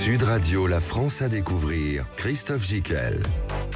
Sud Radio, la France à découvrir. Christophe Gicquel.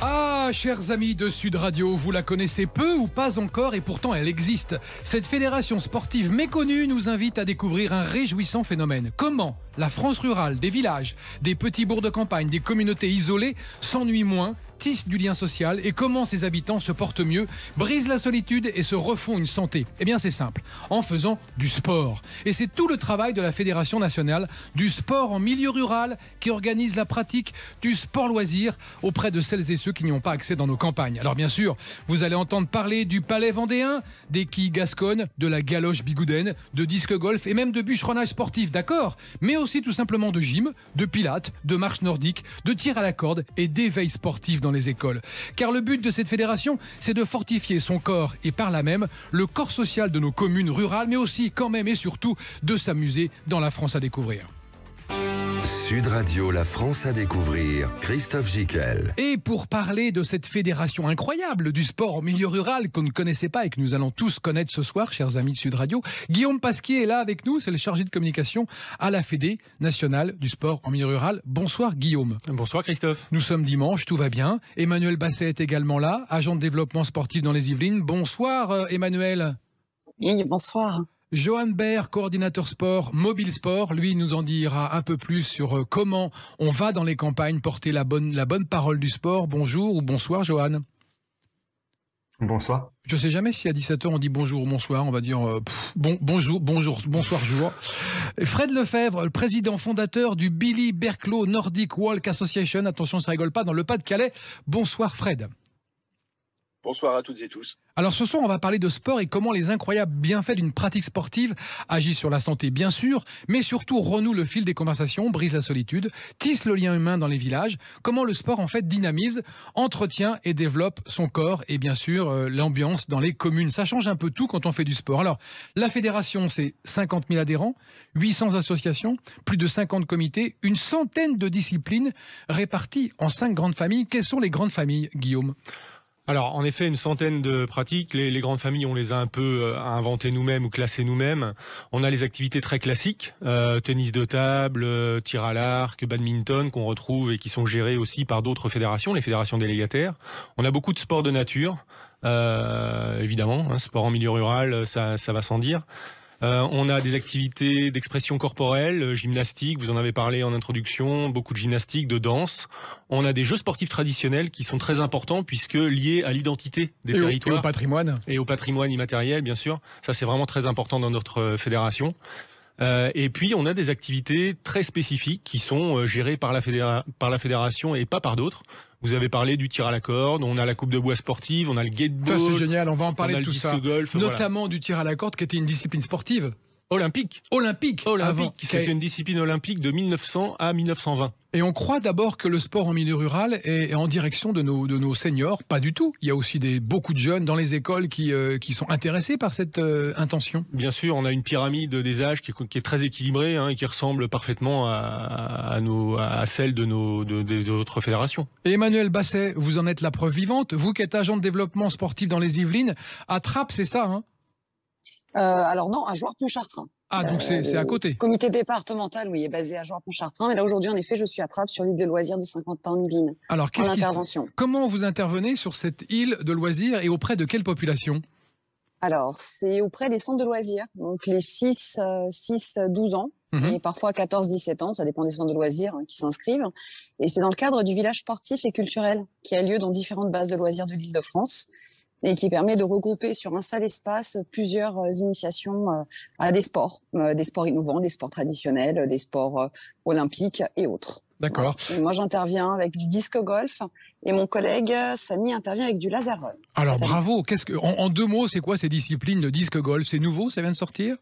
Ah, chers amis de Sud Radio, vous la connaissez peu ou pas encore et pourtant elle existe. Cette fédération sportive méconnue nous invite à découvrir un réjouissant phénomène. Comment la France rurale, des villages, des petits bourgs de campagne, des communautés isolées s'ennuient moins, tissent du lien social et comment ses habitants se portent mieux, brisent la solitude et se refont une santé. Eh bien c'est simple, en faisant du sport. Et c'est tout le travail de la Fédération nationale du sport en milieu rural qui organise la pratique du sport loisir auprès de celles et ceux qui n'y ont pas accès dans nos campagnes. Alors bien sûr, vous allez entendre parler du palais vendéen, des quilles gasconnes, de la galoche bigoudaine, de disque golf et même de bûcheronnage sportif, d'accord, mais aussi tout simplement de gym, de pilates, de marche nordique, de tir à la corde et d'éveil sportif dans les écoles. Car le but de cette fédération, c'est de fortifier son corps et par là même le corps social de nos communes rurales, mais aussi quand même et surtout de s'amuser dans la France à découvrir. Sud Radio, la France à découvrir. Christophe Gicquel. Et pour parler de cette fédération incroyable du sport au milieu rural qu'on ne connaissait pas et que nous allons tous connaître ce soir, chers amis de Sud Radio, Guillaume Pasquier est là avec nous, c'est le chargé de communication à la Fédé nationale du sport en milieu rural. Bonsoir Guillaume. Bonsoir Christophe. Nous sommes dimanche, tout va bien. Emmanuel Basset est également là, agent de développement sportif dans les Yvelines. Bonsoir Emmanuel. Oui, bonsoir. Johan Baer, coordinateur sport, mobile sport, lui nous en dira un peu plus sur comment on va dans les campagnes porter la bonne parole du sport. Bonjour ou bonsoir Johan. Bonsoir. Je ne sais jamais si à 17h on dit bonjour ou bonsoir, on va dire bonjour, bonsoir jour. Fred Lefebvre, le président fondateur du Billy Berklow Nordic Walk Association, attention ça rigole pas, dans le Pas-de-Calais. Bonsoir Fred. Bonsoir à toutes et tous. Alors ce soir, on va parler de sport et comment les incroyables bienfaits d'une pratique sportive agissent sur la santé, bien sûr, mais surtout renouent le fil des conversations, brisent la solitude, tissent le lien humain dans les villages, comment le sport en fait dynamise, entretient et développe son corps et bien sûr l'ambiance dans les communes. Ça change un peu tout quand on fait du sport. Alors, la fédération, c'est 50 000 adhérents, 800 associations, plus de 50 comités, une centaine de disciplines réparties en 5 grandes familles. Quelles sont les grandes familles, Guillaume ? Alors, en effet, une centaine de pratiques. Les grandes familles, on les a un peu inventées nous-mêmes ou classées nous-mêmes. On a les activités très classiques, tennis de table, tir à l'arc, badminton, qu'on retrouve et qui sont gérées aussi par d'autres fédérations, les fédérations délégataires. On a beaucoup de sports de nature, évidemment, sport en milieu rural, ça va sans dire. On a des activités d'expression corporelle, gymnastique, vous en avez parlé en introduction, beaucoup de gymnastique, de danse. On a des jeux sportifs traditionnels qui sont très importants puisque liés à l'identité des territoires. Et au patrimoine. Et au patrimoine immatériel, bien sûr. Ça, c'est vraiment très important dans notre fédération. Et puis, on a des activités très spécifiques qui sont gérées par la fédération et pas par d'autres. Vous avez parlé du tir à la corde, on a la coupe de bois sportive, on a le gateball. Ça, c'est génial, on va en parler de tout ça. Golf, notamment du tir à la corde qui était une discipline sportive. Olympique. C'était une discipline olympique de 1900 à 1920. Et on croit d'abord que le sport en milieu rural est en direction de nos seniors. Pas du tout. Il y a aussi beaucoup de jeunes dans les écoles qui sont intéressés par cette intention. Bien sûr, on a une pyramide des âges qui est très équilibrée et qui ressemble parfaitement à celle des autres fédérations. Et Emmanuel Basset, vous en êtes la preuve vivante. Vous qui êtes agent de développement sportif dans les Yvelines, à Trappes, c'est ça, hein ? Alors non, à Jouarre-Pontchartrain. Ah, donc c'est à côté. Le comité départemental, oui, est basé à Jouarre-Pontchartrain. Mais là, aujourd'hui, en effet, je suis à Trappes sur l'île de loisirs de Saint-Quentin-en-Yvelines. Alors, comment vous intervenez sur cette île de loisirs et auprès de quelle population ? Alors, c'est auprès des centres de loisirs, donc les 6-12 ans, et parfois 14-17 ans, ça dépend des centres de loisirs qui s'inscrivent. Et c'est dans le cadre du village sportif et culturel qui a lieu dans différentes bases de loisirs de l'Île-de-France, et qui permet de regrouper sur un seul espace plusieurs initiations à des sports innovants, des sports traditionnels, des sports olympiques et autres. D'accord. Voilà. Moi, j'interviens avec du disque golf et mon collègue Samy intervient avec du laser run. Alors bravo. En 2 mots, c'est quoi ces disciplines de disque golf ? C'est nouveau, ça vient de sortir ?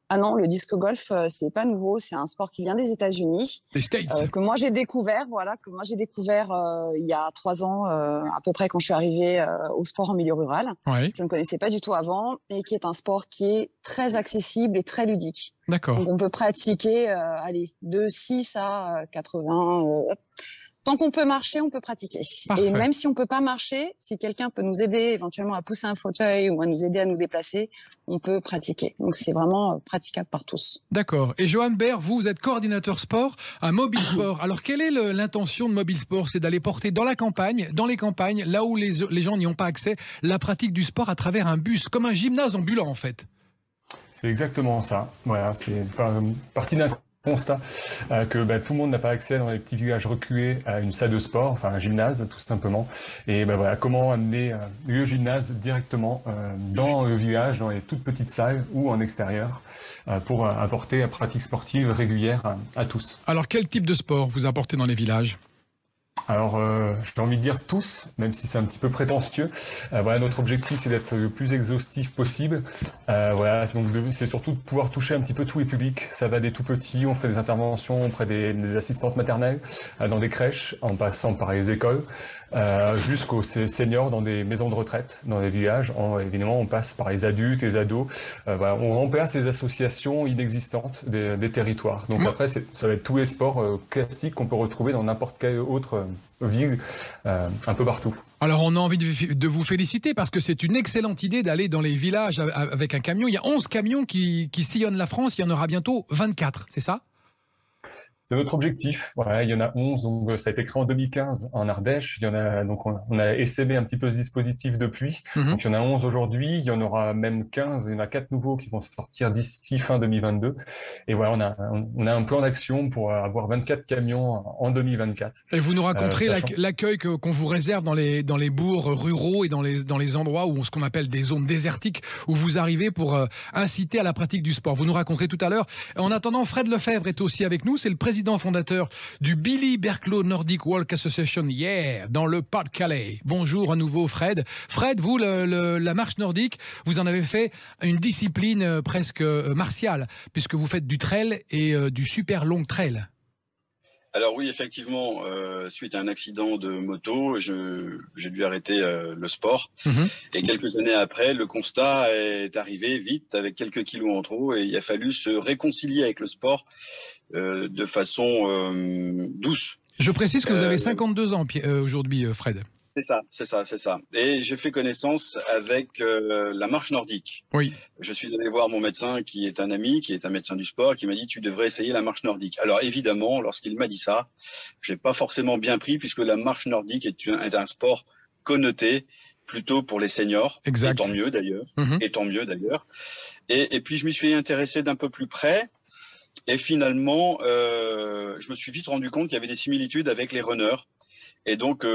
Ah non, le disque golf, c'est pas nouveau, c'est un sport qui vient des États-Unis. Les States. Que moi j'ai découvert, il y a 3 ans à peu près quand je suis arrivée au sport en milieu rural. Ouais. Je ne connaissais pas du tout avant et qui est un sport qui est très accessible et très ludique. D'accord. Donc on peut pratiquer de 6 à 80 Tant qu'on peut marcher, on peut pratiquer. Parfait. Et même si on peut pas marcher, si quelqu'un peut nous aider éventuellement à pousser un fauteuil ou à nous aider à nous déplacer, on peut pratiquer. Donc c'est vraiment praticable par tous. D'accord. Et Johan Baer, vous êtes coordinateur sport à Mobile Sport. Alors quelle est l'intention de Mobile Sport? C'est d'aller porter dans la campagne, dans les campagnes, là où les gens n'y ont pas accès, la pratique du sport à travers un bus, comme un gymnase ambulant en fait. C'est exactement ça. Voilà, c'est partie d'un constat que tout le monde n'a pas accès dans les petits villages reculés à une salle de sport, enfin un gymnase tout simplement. Et voilà, comment amener le gymnase directement dans le village, dans les toutes petites salles ou en extérieur, pour apporter une pratique sportive régulière à tous. Alors quel type de sport vous apportez dans les villages? Alors, j'ai envie de dire tous, même si c'est un petit peu prétentieux. Voilà, notre objectif, c'est d'être le plus exhaustif possible. Voilà, donc c'est surtout de pouvoir toucher un petit peu tous les publics. Ça va des tout petits, on fait des interventions auprès des assistantes maternelles, dans des crèches, en passant par les écoles, jusqu'aux seniors dans des maisons de retraite, dans les villages. Évidemment, on passe par les adultes, les ados. Voilà, on remplace les associations inexistantes des territoires. Donc après, ça va être tous les sports classiques qu'on peut retrouver dans n'importe quelle autre ville, un peu partout. Alors on a envie de vous féliciter parce que c'est une excellente idée d'aller dans les villages avec un camion. Il y a 11 camions qui sillonnent la France, il y en aura bientôt 24, c'est ça ? C'est notre objectif. Voilà, il y en a 11, donc ça a été créé en 2015 en Ardèche. Il y en a, donc on a essaimé un petit peu ce dispositif depuis. Donc il y en a 11 aujourd'hui, il y en aura même 15, il y en a 4 nouveaux qui vont sortir d'ici fin 2022. Et voilà, on a un plan d'action pour avoir 24 camions en 2024. Et vous nous raconterez l'accueil qu'on vous réserve dans les bourgs ruraux et dans les endroits où ce qu'on appelle des zones désertiques où vous arrivez pour inciter à la pratique du sport. Vous nous raconterez tout à l'heure. En attendant, Fred Lefebvre est aussi avec nous, c'est le président fondateur du Billy Berclau Nordic Walk Association, dans le Pas-de-Calais. Bonjour à nouveau Fred. Fred, vous, la marche nordique, vous en avez fait une discipline presque martiale, puisque vous faites du trail et du super long trail. Alors oui, effectivement, suite à un accident de moto, j'ai dû arrêter le sport. Et quelques années après, le constat est arrivé vite, avec quelques kilos en trop, et il a fallu se réconcilier avec le sport de façon douce. Je précise que vous avez 52 ans aujourd'hui, Fred. C'est ça. Et j'ai fait connaissance avec la marche nordique. Oui. Je suis allé voir mon médecin qui est un ami, qui est un médecin du sport, qui m'a dit tu devrais essayer la marche nordique. Alors évidemment, lorsqu'il m'a dit ça, j'ai pas forcément bien pris puisque la marche nordique est un sport connoté plutôt pour les seniors. Exact. Et tant mieux d'ailleurs. Et puis je m'y suis intéressé d'un peu plus près. Et finalement, je me suis vite rendu compte qu'il y avait des similitudes avec les runners. Et donc,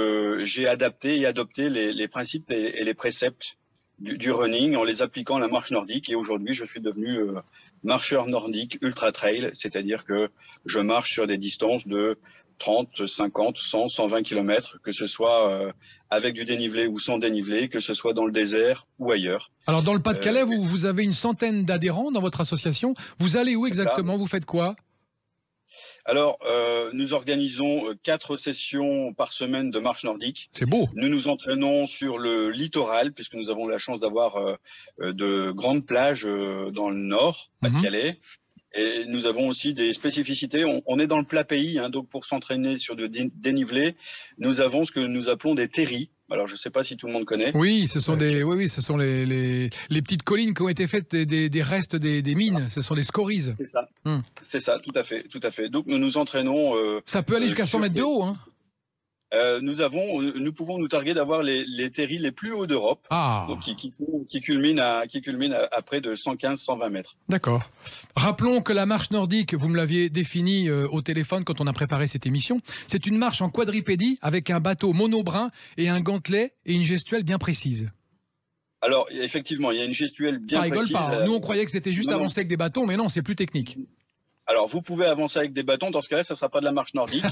j'ai adapté et adopté les principes et les préceptes du running en les appliquant à la marche nordique. Et aujourd'hui, je suis devenu marcheur nordique ultra trail, c'est-à-dire que je marche sur des distances de 30, 50, 100, 120 km, que ce soit avec du dénivelé ou sans dénivelé, que ce soit dans le désert ou ailleurs. Alors, dans le Pas-de-Calais, vous avez une centaine d'adhérents dans votre association. Vous allez où exactement? Vous faites quoi? Alors, nous organisons 4 sessions par semaine de marche nordique. C'est beau. Nous nous entraînons sur le littoral, puisque nous avons la chance d'avoir de grandes plages dans le nord, Pas-de-Calais. Et nous avons aussi des spécificités. On est dans le plat pays, donc pour s'entraîner sur de dénivelé, nous avons ce que nous appelons des terris. Alors, je ne sais pas si tout le monde connaît. Oui, ce sont ce sont les petites collines qui ont été faites des restes des mines. Ce sont les scories. C'est ça. C'est ça, tout à fait. Donc, nous nous entraînons. Ça peut aller jusqu'à 100 mètres de haut, hein. Nous pouvons nous targuer d'avoir les terris les plus hauts d'Europe, donc qui culminent à près de 115-120 mètres. D'accord. Rappelons que la marche nordique, vous me l'aviez définie au téléphone quand on a préparé cette émission, c'est une marche en quadripédie avec un bateau monobrin et un gantelet et une gestuelle bien précise. Alors, effectivement, il y a une gestuelle bien précise. Ça rigole pas. Nous, on croyait que c'était juste avancer avec des bâtons, mais non, c'est plus technique. Alors, vous pouvez avancer avec des bâtons. Dans ce cas-là, ça ne sera pas de la marche nordique.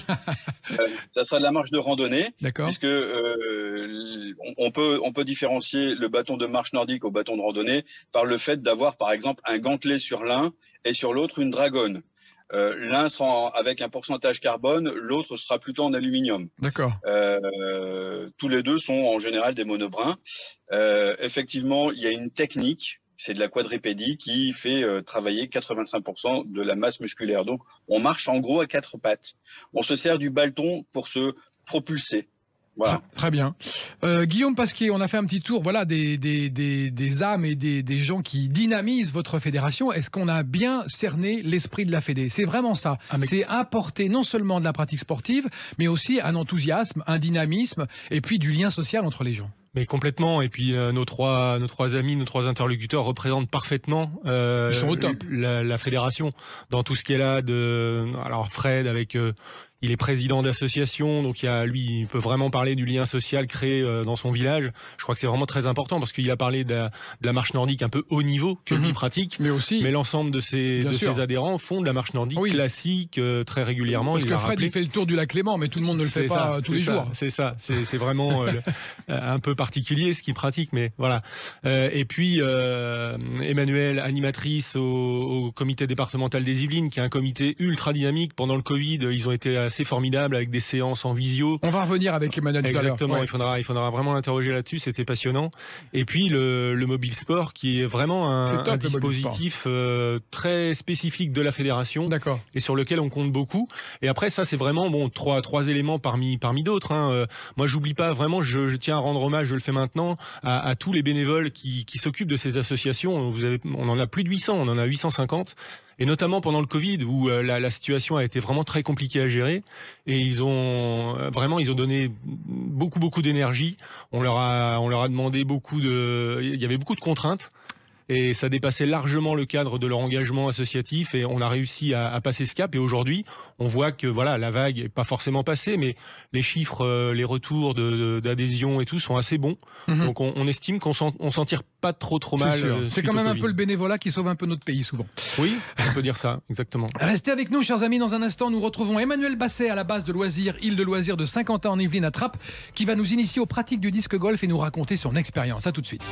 Ça sera de la marche de randonnée. D'accord. Puisque on peut différencier le bâton de marche nordique au bâton de randonnée par le fait d'avoir, par exemple, un gantelet sur l'un et sur l'autre une dragonne. L'un sera avec un pourcentage carbone, l'autre sera plutôt en aluminium. D'accord. Tous les deux sont en général des monobrins. Effectivement, il y a une technique. C'est de la quadripédie qui fait travailler 85% de la masse musculaire. Donc, on marche en gros à 4 pattes. On se sert du bâton pour se propulser. Voilà. Très bien. Guillaume Pasquier, on a fait un petit tour des âmes et des gens qui dynamisent votre fédération. Est-ce qu'on a bien cerné l'esprit de la Fédé? C'est vraiment ça. C'est apporter non seulement de la pratique sportive, mais aussi un enthousiasme, un dynamisme et puis du lien social entre les gens. Mais complètement, et puis nos trois amis, nos trois interlocuteurs représentent parfaitement Ils sont au top. la fédération dans tout ce qui est là. Alors Fred avec... il est président d'association, donc lui, il peut vraiment parler du lien social créé dans son village. Je crois que c'est vraiment très important parce qu'il a parlé de la marche nordique un peu haut niveau que lui pratique. Mais l'ensemble de ses adhérents font de la marche nordique classique très régulièrement. Parce que Fred, il fait le tour du lac Léman, mais tout le monde ne le fait pas tous les jours. C'est ça, c'est vraiment un peu particulier ce qu'il pratique, mais voilà. Et puis Emmanuelle, animatrice au comité départemental des Yvelines, qui est un comité ultra dynamique. Pendant le Covid, ils ont été assez formidable avec des séances en visio. On va revenir avec Emmanuel tout à l'heure. Exactement, il faudra vraiment l'interroger là-dessus, c'était passionnant. Et puis le mobile sport qui est vraiment un dispositif très spécifique de la fédération et sur lequel on compte beaucoup. Et après ça c'est vraiment trois éléments parmi d'autres. Moi j'oublie pas vraiment, je tiens à rendre hommage, je le fais maintenant, à tous les bénévoles qui s'occupent de ces associations. On en a plus de 800, on en a 850. Et notamment pendant le Covid où la situation a été vraiment très compliquée à gérer et ils ont donné beaucoup d'énergie. On leur a demandé il y avait beaucoup de contraintes. Et ça dépassait largement le cadre de leur engagement associatif et on a réussi à passer ce cap. Et aujourd'hui, on voit que la vague n'est pas forcément passée, mais les chiffres, les retours d'adhésion et tout sont assez bons. Donc on estime qu'on s'en tire pas trop mal. C'est quand même un peu le bénévolat qui sauve un peu notre pays souvent. Oui, on peut dire ça, exactement. Restez avec nous, chers amis. Dans un instant, nous retrouvons Emmanuel Basset à la base de loisirs, île de loisirs de Saint-Quentin en Yvelines à Trappes, qui va nous initier aux pratiques du disque golf et nous raconter son expérience. À tout de suite.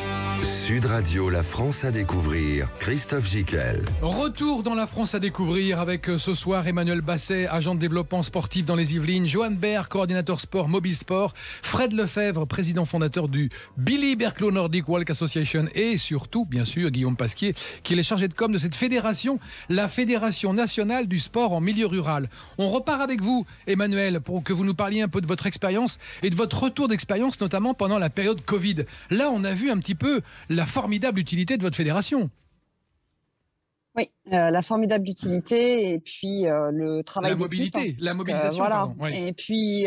Sud Radio, la France à découvrir. Christophe Gicquel. Retour dans la France à découvrir avec ce soir Emmanuel Basset, agent de développement sportif dans les Yvelines, Johan Baer, coordinateur sport mobile sport, Fred Lefebvre, président fondateur du Billy Berclau Nordic Walk Association et surtout, bien sûr, Guillaume Pasquier, qui est chargé de com de cette fédération, la Fédération nationale du sport en milieu rural. On repart avec vous, Emmanuel, pour que vous nous parliez un peu de votre expérience et de votre retour d'expérience, notamment pendant la période Covid. Là, on a vu un petit peu la formidable utilité de votre fédération. Oui, la formidable utilité et puis le travail d'équipe. La mobilisation. Voilà. Oui. Et puis,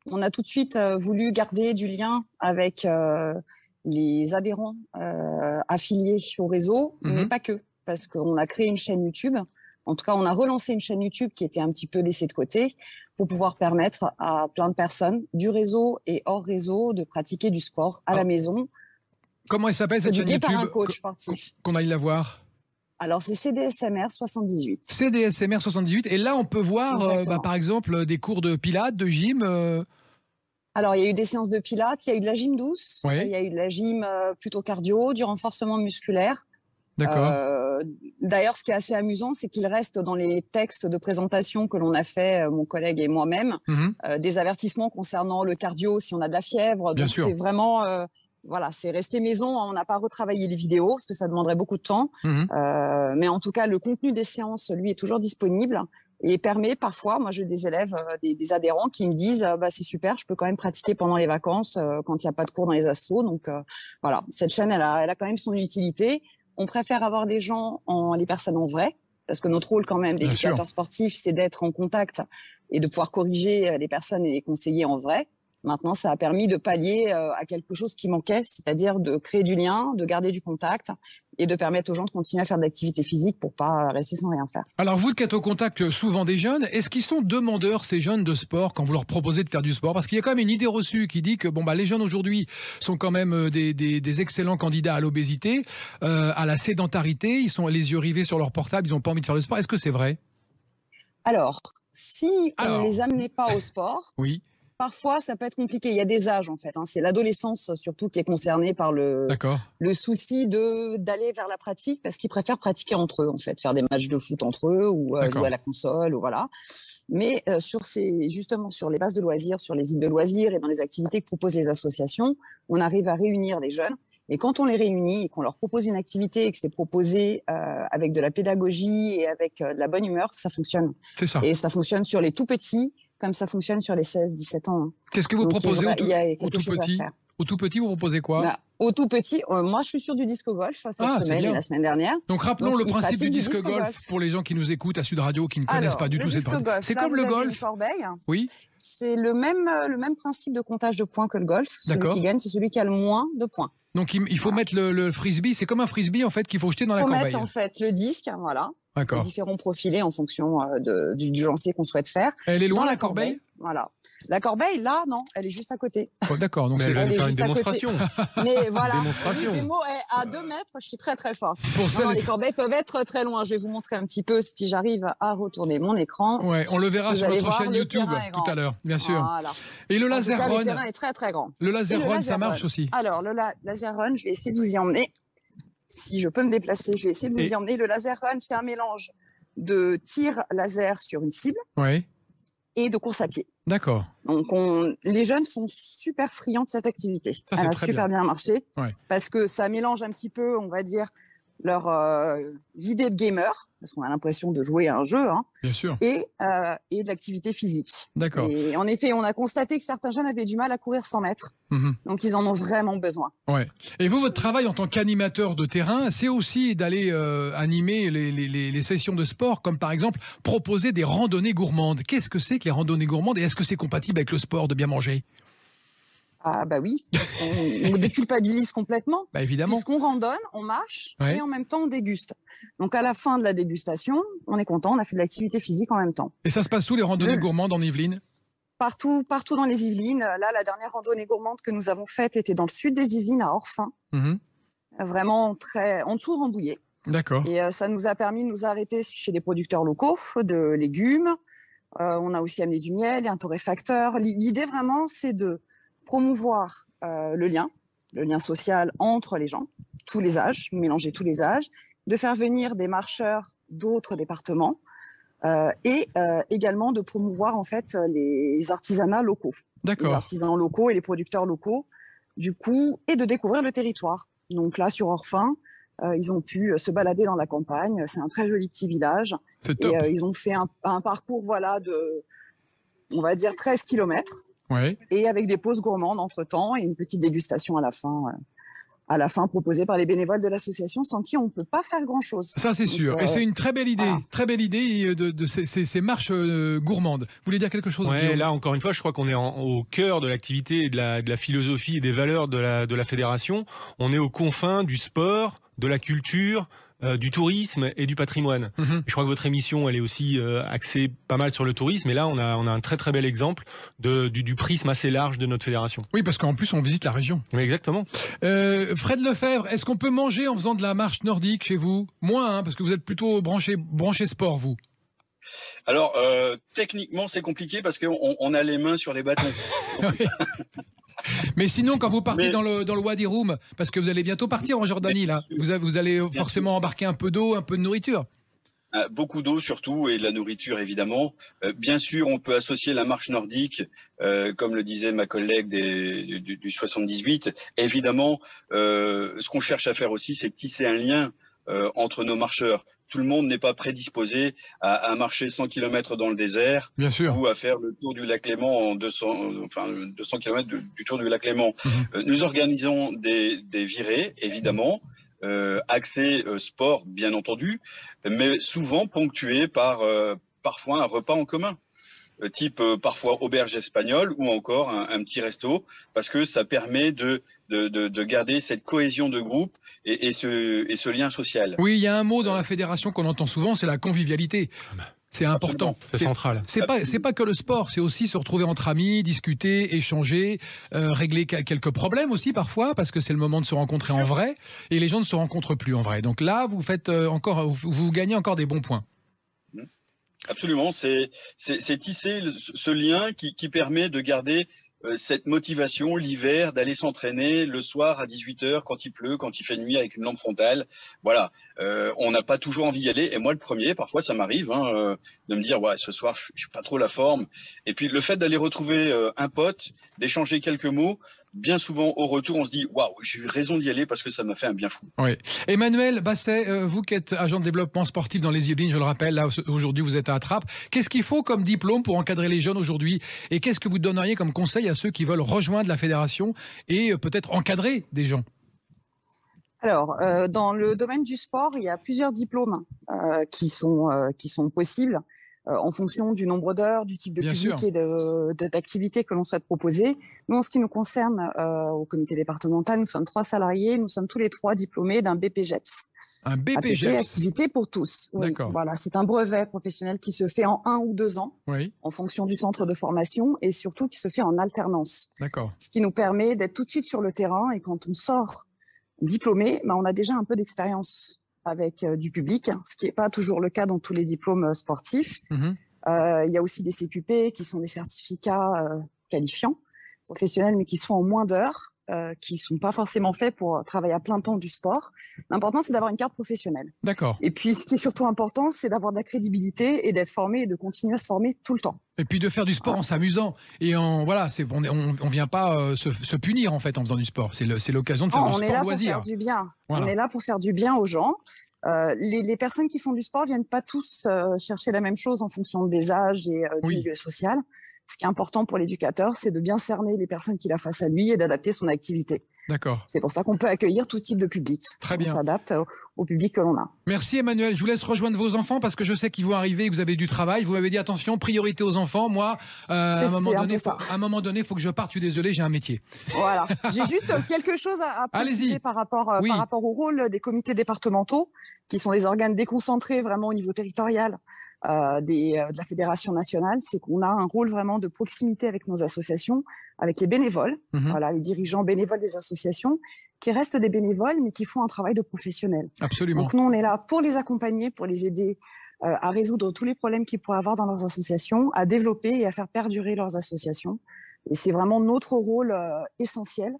on a tout de suite voulu garder du lien avec les adhérents affiliés au réseau, mais pas que, parce qu'on a créé une chaîne YouTube. En tout cas, on a relancé une chaîne YouTube qui était un petit peu laissée de côté pour pouvoir permettre à plein de personnes du réseau et hors réseau de pratiquer du sport à la maison. Comment elle s'appelle cette chaîne YouTube par un coach sportif. Qu'on aille la voir. Alors, c'est CDSMR 78. CDSMR 78. Et là, on peut voir, par exemple, des cours de pilates, de gym. Alors, il y a eu des séances de pilates, il y a eu de la gym douce, il y a eu de la gym plutôt cardio, du renforcement musculaire. D'accord. D'ailleurs, ce qui est assez amusant, c'est qu'il reste dans les textes de présentation que l'on a fait, mon collègue et moi-même, des avertissements concernant le cardio si on a de la fièvre. Bien Donc, sûr. c'est vraiment... voilà, c'est resté maison. On n'a pas retravaillé les vidéos parce que ça demanderait beaucoup de temps. Mais en tout cas, le contenu des séances, lui, est toujours disponible et permet parfois, moi j'ai des élèves, des adhérents qui me disent c'est super, je peux quand même pratiquer pendant les vacances quand il n'y a pas de cours dans les assos. Donc voilà, cette chaîne, elle a quand même son utilité. On préfère avoir des gens, les personnes en vrai, parce que notre rôle quand même d'éducateur sportif, c'est d'être en contact et de pouvoir corriger les personnes et les conseiller en vrai. Maintenant, ça a permis de pallier à quelque chose qui manquait, c'est-à-dire de créer du lien, de garder du contact et de permettre aux gens de continuer à faire de l'activité phisique pour pas rester sans rien faire. Alors vous qui êtes au contact souvent des jeunes, est-ce qu'ils sont demandeurs, ces jeunes, de sport quand vous leur proposez de faire du sport? Parce qu'il y a quand même une idée reçue qui dit que les jeunes aujourd'hui sont quand même des excellents candidats à l'obésité, à la sédentarité, ils sont les yeux rivés sur leur portable, ils n'ont pas envie de faire de sport. Est-ce que c'est vrai? Alors, si on ne les amenait pas au sport... Oui. Parfois, ça peut être compliqué. Il y a des âges, en fait. C'est l'adolescence, surtout, qui est concernée par le souci d'aller vers la pratique, parce qu'ils préfèrent pratiquer entre eux, en fait. Faire des matchs de foot entre eux, ou jouer à la console, ou voilà. Mais justement, sur les bases de loisirs, sur les îles de loisirs et dans les activités que proposent les associations, on arrive à réunir les jeunes. Et quand on les réunit et qu'on leur propose une activité et que c'est proposé avec de la pédagogie et avec de la bonne humeur, ça fonctionne. C'est ça. Et ça fonctionne sur les tout petits, comme ça fonctionne sur les 16-17 ans. Qu'est-ce que vous proposez au tout petit? Faire. Au tout petit, vous proposez quoi? Au tout petit, moi je suis sur du disco golf cette semaine et la semaine dernière. Donc rappelons le principe du disco golf pour les gens qui nous écoutent à Sud Radio, qui ne connaissent pas du tout cette pratique. C'est comme le golf. Oui. C'est le même principe de comptage de points que le golf. Celui qui gagne, c'est celui qui a le moins de points. Donc il faut mettre le frisbee, c'est comme un frisbee en fait qu'il faut jeter dans la corbeille. Il faut mettre en fait le disque, voilà. Les différents profilés en fonction du lancier qu'on souhaite faire. Elle est loin la corbeille? Voilà. La corbeille, là, non, elle est juste à côté. Oh, d'accord, donc elle va faire une démonstration. Mais voilà, des mots à 2 mètres, je suis très très forte. Les corbeilles peuvent être très loin. Je vais vous montrer un petit peu si j'arrive à retourner mon écran. Ouais, on le verra sur notre chaîne YouTube tout à l'heure, bien sûr. Voilà. Et le laser run. Le terrain est très très grand. Le laser run, ça marche aussi. Alors, le laser run, je vais essayer de vous y emmener. Si je peux me déplacer, je vais essayer de vous y emmener. Le laser run, c'est un mélange de tir laser sur une cible et de course à pied. D'accord. Donc, les jeunes sont super friands de cette activité. Elle a super bien marché parce que ça mélange un petit peu, on va dire, leurs idées de gamer, parce qu'on a l'impression de jouer à un jeu, bien sûr, et de l'activité physique. D'accord. Et en effet, on a constaté que certains jeunes avaient du mal à courir 100 mètres. Donc, ils en ont vraiment besoin. Ouais. Et vous, votre travail en tant qu'animateur de terrain, c'est aussi d'aller animer les sessions de sport, comme par exemple proposer des randonnées gourmandes. Qu'est-ce que c'est que les randonnées gourmandes et est-ce que c'est compatible avec le sport de bien manger? Ah bah oui, parce qu'on déculpabilise complètement. Bah évidemment. Puisqu'on randonne, on marche et en même temps on déguste. Donc à la fin de la dégustation, on est content, on a fait de l'activité physique en même temps. Et ça se passe où les randonnées gourmandes en Yvelines? Partout dans les Yvelines. Là, la dernière randonnée gourmande que nous avons faite était dans le sud des Yvelines, à Orphin. Vraiment très en dessous de Rambouillet. D'accord. Et ça nous a permis de nous arrêter chez des producteurs locaux de légumes. On a aussi amené du miel et un torréfacteur. L'idée vraiment, c'est de promouvoir le lien social entre les gens, tous les âges, mélanger tous les âges, de faire venir des marcheurs d'autres départements et également de promouvoir en fait les artisanats locaux, les artisans locaux et les producteurs locaux, du coup, et de découvrir le territoire. Donc là, sur Orphin, ils ont pu se balader dans la campagne. C'est un très joli petit village. Et ils ont fait un parcours de, on va dire, 13 kilomètres. Et avec des pauses gourmandes entre-temps et une petite dégustation à la fin proposée par les bénévoles de l'association sans qui on ne peut pas faire grand-chose. Ça, c'est sûr. Et c'est une très belle idée, de ces marches gourmandes. Vous voulez dire quelque chose? Là, encore une fois, je crois qu'on est au cœur de l'activité et de la philosophie et des valeurs de la fédération. On est aux confins du sport, de la culture, du tourisme et du patrimoine. Je crois que votre émission, elle est aussi axée pas mal sur le tourisme. Et là, on a un très très bel exemple du prisme assez large de notre fédération. Oui, parce qu'en plus, on visite la région. Mais exactement. Fred Lefebvre, est-ce qu'on peut manger en faisant de la marche nordique chez vous? Moins, parce que vous êtes plutôt branché sport, vous. Alors, techniquement, c'est compliqué parce qu'on a les mains sur les bâtons. Mais sinon, quand vous partez dans le Wadi Rum, parce que vous allez bientôt partir en Jordanie, là, vous allez forcément embarquer un peu d'eau, un peu de nourriture. Beaucoup d'eau surtout et de la nourriture évidemment. Bien sûr, on peut associer la marche nordique, comme le disait ma collègue du 78. Évidemment, ce qu'on cherche à faire aussi, c'est tisser un lien entre nos marcheurs. Tout le monde n'est pas prédisposé à marcher 100 km dans le désert. Bien sûr. Ou à faire le tour du lac Léman en 200 km du tour du lac Léman. Nous organisons des virées, évidemment, axées sport, bien entendu, mais souvent ponctuées par parfois un repas en commun. Type parfois auberge espagnole ou encore un petit resto, parce que ça permet de garder cette cohésion de groupe et ce lien social. Oui, il y a un mot dans la fédération qu'on entend souvent, c'est la convivialité. C'est important. C'est central. C'est pas que le sport, c'est aussi se retrouver entre amis, discuter, échanger, régler quelques problèmes aussi parfois, parce que c'est le moment de se rencontrer en vrai, et les gens ne se rencontrent plus en vrai. Donc là, vous faites vous gagnez encore des bons points. Absolument, c'est tisser ce lien qui permet de garder cette motivation l'hiver d'aller s'entraîner le soir à 18h quand il pleut, quand il fait nuit avec une lampe frontale. Voilà, on n'a pas toujours envie d'y aller. Et moi, le premier, parfois, ça m'arrive de me dire ouais, ce soir, je suis pas trop la forme. Et puis le fait d'aller retrouver un pote, d'échanger quelques mots, bien souvent au retour, on se dit waouh, j'ai eu raison d'y aller parce que ça m'a fait un bien fou. Oui. Emmanuel Basset, vous qui êtes agent de développement sportif dans les Yvelines, je le rappelle, là aujourd'hui vous êtes à Trappes. Qu'est-ce qu'il faut comme diplôme pour encadrer les jeunes aujourd'hui? Et qu'est-ce que vous donneriez comme conseil à ceux qui veulent rejoindre la fédération et peut-être encadrer des gens? Alors, dans le domaine du sport, il y a plusieurs diplômes qui sont possibles en fonction du nombre d'heures, du type de public et d'activité que l'on souhaite proposer. Nous, en ce qui nous concerne, au comité départemental, nous sommes 3 salariés, nous sommes tous les 3 diplômés d'un BPGEPS. Un BPGEPS, activité pour tous. Oui, voilà, c'est un brevet professionnel qui se fait en 1 ou 2 ans, en fonction du centre de formation, et surtout qui se fait en alternance. Ce qui nous permet d'être tout de suite sur le terrain, et quand on sort diplômé, on a déjà un peu d'expérience avec du public, ce qui n'est pas toujours le cas dans tous les diplômes sportifs. Il y a aussi des CQP qui sont des certificats qualifiants, professionnels, mais qui se font en moins d'heures, qui ne sont pas forcément faits pour travailler à plein temps du sport. L'important, c'est d'avoir une carte professionnelle. Et puis, ce qui est surtout important, c'est d'avoir de la crédibilité et d'être formé et de continuer à se former tout le temps. Et puis de faire du sport en s'amusant. Et on vient pas se punir en fait en faisant du sport. C'est l'occasion de faire du sport loisir. On est là pour faire du bien. On est là pour faire du bien aux gens. Les personnes qui font du sport viennent pas tous chercher la même chose en fonction des âges et du milieu social. Ce qui est important pour l'éducateur, c'est de bien cerner les personnes qu'il a face à lui et d'adapter son activité. C'est pour ça qu'on peut accueillir tout type de public. Très bien. On s'adapte au public que l'on a. Merci Emmanuel. Je vous laisse rejoindre vos enfants parce que je sais qu'ils vont arriver et que vous avez du travail. Vous m'avez dit attention, priorité aux enfants. Moi, à un moment donné, il faut que je parte. Je suis désolé, j'ai un métier. Voilà. J'ai juste quelque chose à préciser par rapport au rôle des comités départementaux, qui sont des organes déconcentrés vraiment au niveau territorial. De la fédération nationale, c'est qu'on a un rôle vraiment de proximité avec nos associations, avec les bénévoles, les dirigeants bénévoles des associations, qui restent des bénévoles, mais qui font un travail de professionnels. Absolument. Donc nous, on est là pour les accompagner, pour les aider à résoudre tous les problèmes qu'ils pourraient avoir dans leurs associations, à développer et à faire perdurer leurs associations. Et c'est vraiment notre rôle essentiel,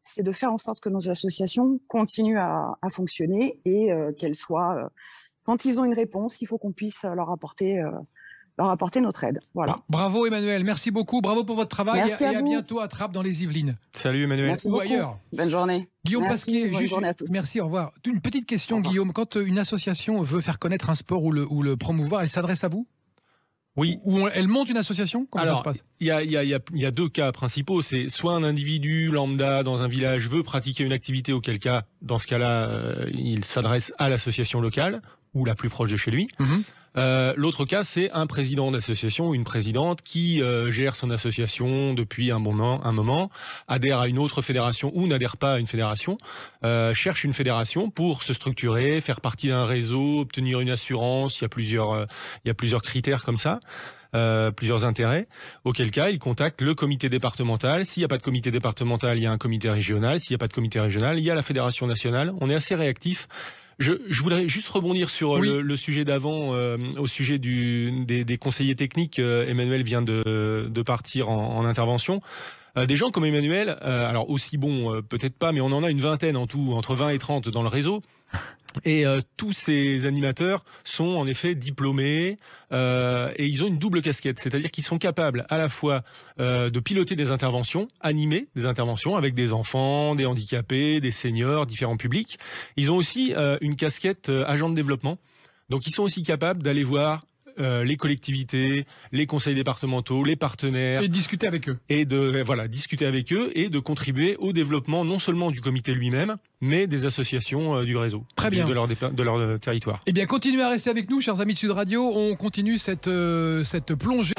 c'est de faire en sorte que nos associations continuent à fonctionner et qu'elles soient... quand ils ont une réponse, il faut qu'on puisse leur apporter notre aide. Voilà. Bravo Emmanuel, merci beaucoup. Bravo pour votre travail. Merci à bientôt à Trappes dans les Yvelines. Salut Emmanuel. Merci ou beaucoup. Ailleurs. Bonne journée. Guillaume Pasquier, bonne journée à tous. Merci, au revoir. Une petite question Guillaume, quand une association veut faire connaître un sport ou le promouvoir, elle s'adresse à vous ? Oui. Ou elle monte une association ? Comment ça se passe ? Il y a 2 cas principaux. C'est soit un individu lambda dans un village veut pratiquer une activité, auquel cas, dans ce cas-là, il s'adresse à l'association locale ou la plus proche de chez lui. L'autre cas, c'est un président d'association ou une présidente qui gère son association depuis un moment, adhère à une autre fédération ou n'adhère pas à une fédération, cherche une fédération pour se structurer, faire partie d'un réseau, obtenir une assurance. Il y a plusieurs critères comme ça. Plusieurs intérêts, auquel cas il contacte le comité départemental. S'il n'y a pas de comité départemental, il y a un comité régional. S'il n'y a pas de comité régional, il y a la fédération nationale. On est assez réactif. Je voudrais juste rebondir sur le sujet d'avant, au sujet des conseillers techniques. Emmanuel vient de partir en intervention. Des gens comme Emmanuel, alors aussi bon, peut-être pas, mais on en a une vingtaine en tout, entre 20 et 30 dans le réseau. Et tous ces animateurs sont en effet diplômés et ils ont une double casquette, c'est-à-dire qu'ils sont capables à la fois de piloter des interventions, animer des interventions avec des enfants, des handicapés, des seniors, différents publics. Ils ont aussi une casquette agent de développement, donc ils sont aussi capables d'aller voir les collectivités, les conseils départementaux, les partenaires. Et discuter avec eux. Et discuter avec eux et de contribuer au développement non seulement du comité lui-même, mais des associations du réseau. Très bien. De leur territoire. Eh bien, continuez à rester avec nous, chers amis de Sud Radio. On continue cette plongée.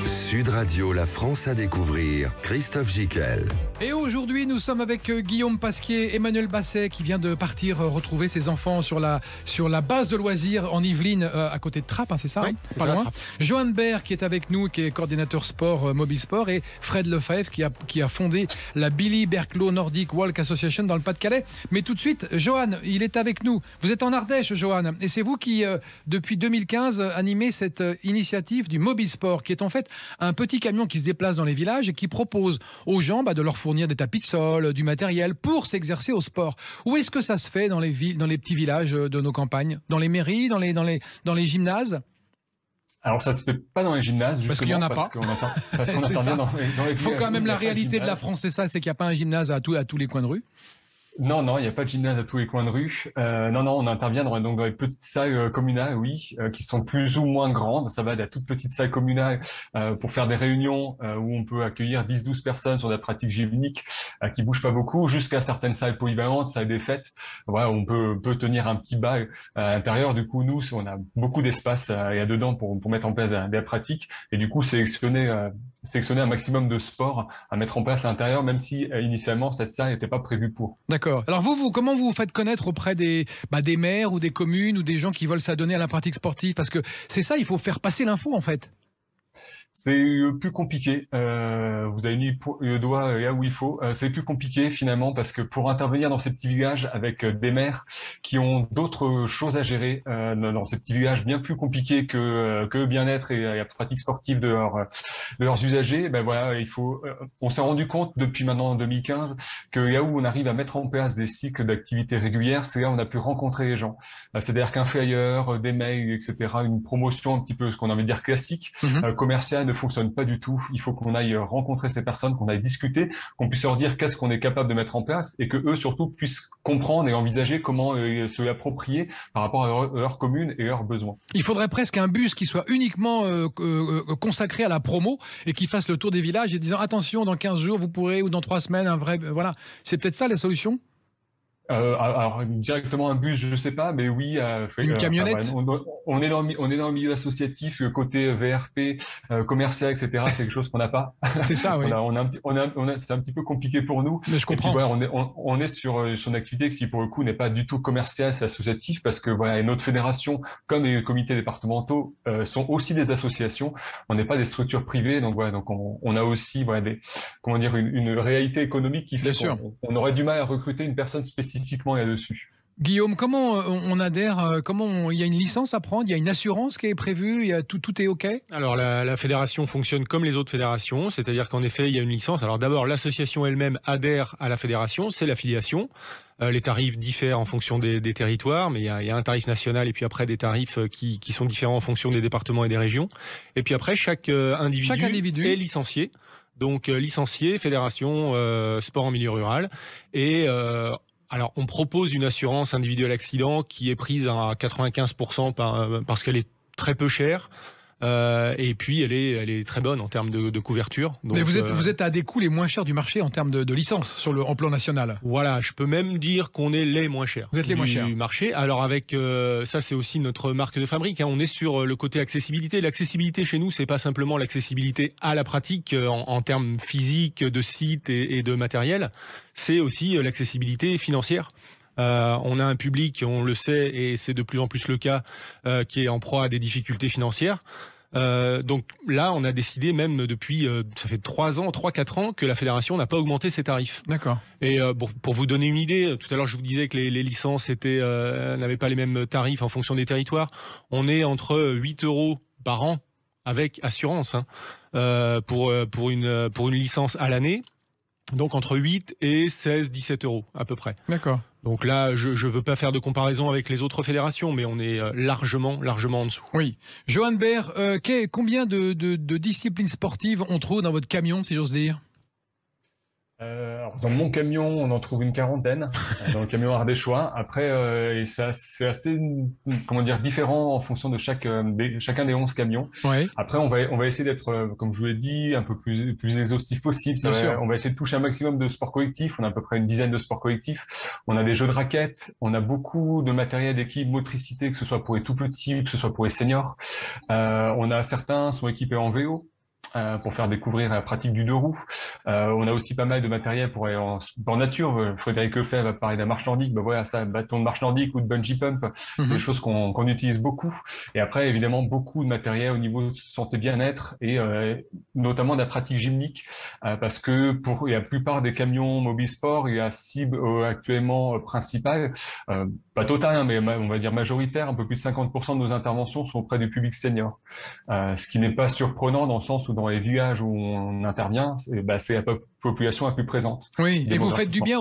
Sud Radio, la France à découvrir, Christophe Gicquel. Et aujourd'hui, nous sommes avec Guillaume Pasquier, Emmanuel Basset qui vient de partir retrouver ses enfants sur la base de loisirs en Yvelines, à côté de Trappes, c'est ça, oui, pas loin. Johan Baer qui est avec nous, qui est coordinateur sport, mobile sport, et Fred Lefebvre qui a fondé la Billy Berklow Nordic Walk Association dans le Pas-de-Calais. Mais tout de suite, Johan, il est avec nous. Vous êtes en Ardèche, Johan, et c'est vous qui, depuis 2015, animez cette initiative du mobile sport, qui est en fait un petit camion qui se déplace dans les villages et qui propose aux gens de leur fournir des tapis de sol, du matériel pour s'exercer au sport. Où est-ce que ça se fait dans les villes, dans les petits villages de nos campagnes ? Dans les mairies, dans les gymnases ? Alors ça se fait pas dans les gymnases, justement. Parce qu'il y en a pas. Parce qu'on intervient dans les Il faut quand même la réalité de la France, c'est ça, c'est qu'il n'y a pas un gymnase à tous les coins de rue. Non, il n'y a pas de gymnase à tous les coins de rue. Non, on intervient dans les petites salles communales, oui, qui sont plus ou moins grandes. Ça va de la toute petite salle communale pour faire des réunions où on peut accueillir 10-12 personnes sur des pratiques gymniques qui bougent pas beaucoup, jusqu'à certaines salles polyvalentes, salles des fêtes. Voilà, on peut tenir un petit bal à l'intérieur. Du coup, nous, on a beaucoup d'espace dedans pour mettre en place des pratiques et du coup sélectionner un maximum de sports à mettre en place à l'intérieur, même si initialement cette salle n'était pas prévue pour. D'accord. Alors comment vous faites connaître auprès des maires ou des communes ou des gens qui veulent s'adonner à la pratique sportive? Parce que c'est ça, il faut faire passer l'info en fait. C'est plus compliqué. Vous avez mis le doigt là où il faut. C'est plus compliqué finalement parce que pour intervenir dans ces petits villages avec des maires qui ont d'autres choses à gérer dans ces petits villages bien plus compliqués que le bien-être et la pratique sportive de leurs usagers, ben voilà, on s'est rendu compte depuis maintenant 2015 que là où on arrive à mettre en place des cycles d'activités régulières, c'est là où on a pu rencontrer les gens. C'est-à-dire qu'un flyer, des mails, etc., une promotion un petit peu ce qu'on a envie de dire classique, commerciale, ne fonctionne pas du tout. Il faut qu'on aille rencontrer ces personnes, qu'on aille discuter, qu'on puisse leur dire qu'est-ce qu'on est capable de mettre en place et que eux surtout puissent comprendre et envisager comment se l'approprier par rapport à leur commune et leurs besoins. Il faudrait presque un bus qui soit uniquement consacré à la promo et qui fasse le tour des villages et disant attention, dans 15 jours vous pourrez, ou dans 3 semaines, voilà. C'est peut-être ça la solution? Alors directement un bus, je sais pas, mais oui. Une camionnette. On est dans le milieu associatif, le côté VRP, commercial, etc. C'est quelque chose qu'on n'a pas. C'est ça, oui. C'est un petit peu compliqué pour nous. Mais je comprends. Et puis, voilà, on est sur une activité qui pour le coup n'est pas du tout commerciale, c'est associatif parce que voilà, notre fédération, comme les comités départementaux, sont aussi des associations. On n'est pas des structures privées, donc voilà, donc on a aussi une réalité économique qui fait qu'on aurait du mal à recruter une personne spécifiquement là-dessus. Guillaume, comment on adhère? Il y a une licence à prendre? Il y a une assurance qui est prévue? Tout est OK? Alors la fédération fonctionne comme les autres fédérations, c'est-à-dire qu'en effet il y a une licence. Alors d'abord l'association elle-même adhère à la fédération, c'est l'affiliation. Les tarifs diffèrent en fonction des territoires, mais il y a un tarif national et puis après des tarifs qui sont différents en fonction des départements et des régions. Et puis après chaque individu est licencié. Donc licencié, fédération sport en milieu rural et alors, on propose une assurance individuelle accident qui est prise à 95% parce qu'elle est très peu chère. Et puis, elle est très bonne en termes de couverture. Donc, mais vous êtes à des coûts les moins chers du marché en termes de licence en plan national. Voilà, je peux même dire qu'on est les moins chers. Vous êtes les moins chers du marché. Alors, avec ça, c'est aussi notre marque de fabrique. On est sur le côté accessibilité. L'accessibilité chez nous, c'est pas simplement l'accessibilité à la pratique en termes physiques, de sites et de matériel. C'est aussi l'accessibilité financière. On a un public, on le sait, et c'est de plus en plus le cas, qui est en proie à des difficultés financières. Donc là, on a décidé même depuis, ça fait 3-4 ans, que la fédération n'a pas augmenté ses tarifs. D'accord. Et pour vous donner une idée, tout à l'heure je vous disais que les licences n'avaient pas les mêmes tarifs en fonction des territoires. On est entre 8 € par an avec assurance pour une licence à l'année. Donc entre 8 et 16-17 € à peu près. D'accord. Donc là, je ne veux pas faire de comparaison avec les autres fédérations, mais on est largement en dessous. Oui. Johan Baer, combien de disciplines sportives on trouve dans votre camion, si j'ose dire? Alors, dans mon camion, on en trouve une quarantaine, dans le camion ardéchois. Après, c'est assez, différent en fonction de chacun des 11 camions. Ouais. Après, on va essayer d'être, comme je vous l'ai dit, un peu plus exhaustif possible. On va essayer de toucher un maximum de sports collectifs. On a à peu près une dizaine de sports collectifs. On a des jeux de raquettes. On a beaucoup de matériel d'équipe, motricité, que ce soit pour les tout petits, que ce soit pour les seniors. Certains sont équipés en vélo. Pour faire découvrir la pratique du 2 roues. On a aussi pas mal de matériel pour aller en sport nature. Frédéric Lefebvre va parler de la marche nordique. Bâton de marche nordique ou de bungee pump, c'est des choses qu'on utilise beaucoup. Et après, évidemment, beaucoup de matériel au niveau de santé bien-être et notamment de la pratique gymnique, parce que pour la plupart des camions mobile sport, il y a cible actuellement principale, pas totale, mais on va dire majoritaire, un peu plus de 50% de nos interventions sont auprès du public senior. Ce qui n'est pas surprenant dans le sens où dans les villages où on intervient, c'est la population la plus présente. Oui, et vous faites du bien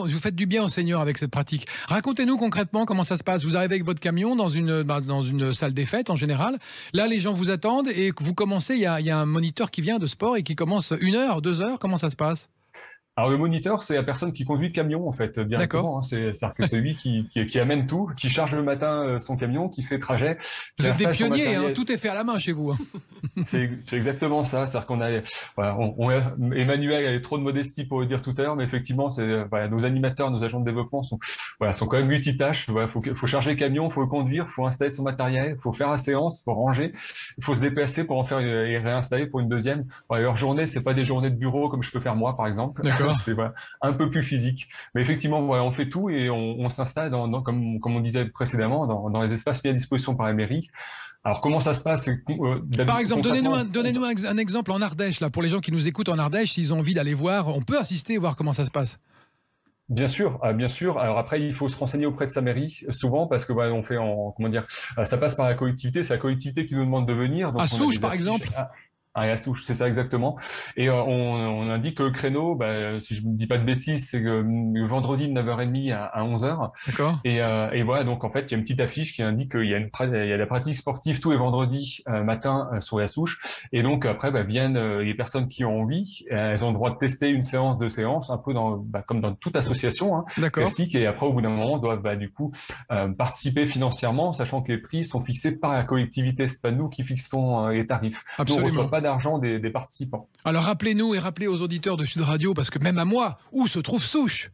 aux seniors avec cette pratique. Racontez-nous concrètement comment ça se passe. Vous arrivez avec votre camion dans une salle des fêtes en général. Là, les gens vous attendent et vous commencez, il y a un moniteur qui vient de sport et qui commence 1 heure, 2 heures. Comment ça se passe ? Alors le moniteur, c'est la personne qui conduit le camion en fait directement. Hein. C'est-à-dire que c'est lui qui amène tout, qui charge le matin son camion, qui fait le trajet. Vous êtes des pionniers, hein, tout est fait à la main chez vous. C'est exactement ça. C'est-à-dire qu'on a, Emmanuel avait trop de modestie pour le dire tout à l'heure, mais effectivement, nos animateurs, nos agents de développement sont quand même multitâches. Faut charger le camion, faut le conduire, faut installer son matériel, faut faire la séance, faut ranger, il faut se déplacer pour en faire et réinstaller pour une deuxième. Leur journée, c'est pas des journées de bureau comme je peux faire moi, par exemple. C'est un peu plus physique. Mais effectivement, on fait tout et on s'installe comme on disait précédemment, dans les espaces mis à disposition par la mairie. Alors, comment ça se passe? Par exemple, donnez-nous un exemple en Ardèche, là, pour les gens qui nous écoutent en Ardèche, s'ils ont envie d'aller voir, on peut assister et voir comment ça se passe. Bien sûr. Alors après, il faut se renseigner auprès de sa mairie, souvent, parce que on fait ça passe par la collectivité, c'est la collectivité qui nous demande de venir. Donc à Souches, par exemple. À la Souche, c'est ça exactement. Et on indique que le créneau, si je ne dis pas de bêtises, c'est que le vendredi de 9h30 à 11h. D'accord. Et voilà, donc en fait, il y a une petite affiche qui indique qu'il y a la pratique sportive tous les vendredis matin sur la Souche. Et donc après, viennent les personnes qui ont envie. Elles ont le droit de tester une séance, 2 séances, un peu comme dans toute association classique. Et après, au bout d'un moment, doivent participer financièrement, sachant que les prix sont fixés par la collectivité. C'est pas nous qui fixons les tarifs. Absolument. Nous, on reçoit pas d'argent des participants. Alors rappelez-nous et rappelez aux auditeurs de Sud Radio, parce que même à moi, où se trouve Souches?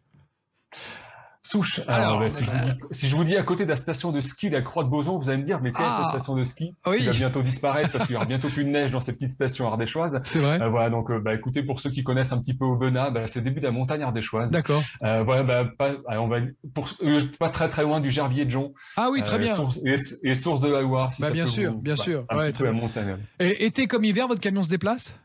Souches. Alors, si je vous dis à côté de la station de ski, la Croix de Boson, vous allez me dire, mais quelle est cette station de ski qui va bientôt disparaître parce qu'il y aura bientôt plus de neige dans ces petites stations ardéchoises. C'est vrai. Donc, écoutez, pour ceux qui connaissent un petit peu Aubenas, c'est le début de la montagne ardéchoise. D'accord. Pas très très loin du Gerbier de Jonc. Ah oui, très bien. Et source de la Loire. Si bien sûr. Un petit peu la montagne. Et été comme hiver, votre camion se déplace?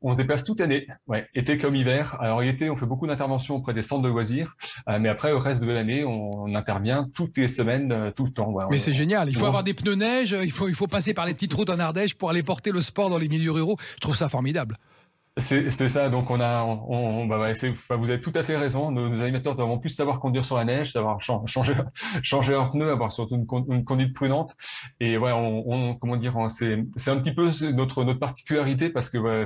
On se déplace toute l'année, été comme hiver. Alors l'été, on fait beaucoup d'interventions auprès des centres de loisirs, mais après, le reste de l'année, on intervient toutes les semaines, tout le temps. Mais c'est génial, il faut avoir des pneus neige, il faut passer par les petites routes en Ardèche pour aller porter le sport dans les milieux ruraux. Je trouve ça formidable. C'est ça, donc vous avez tout à fait raison. Nos animateurs doivent en plus savoir conduire sur la neige, savoir changer leurs pneus, avoir surtout une conduite prudente. Et c'est un petit peu notre particularité parce que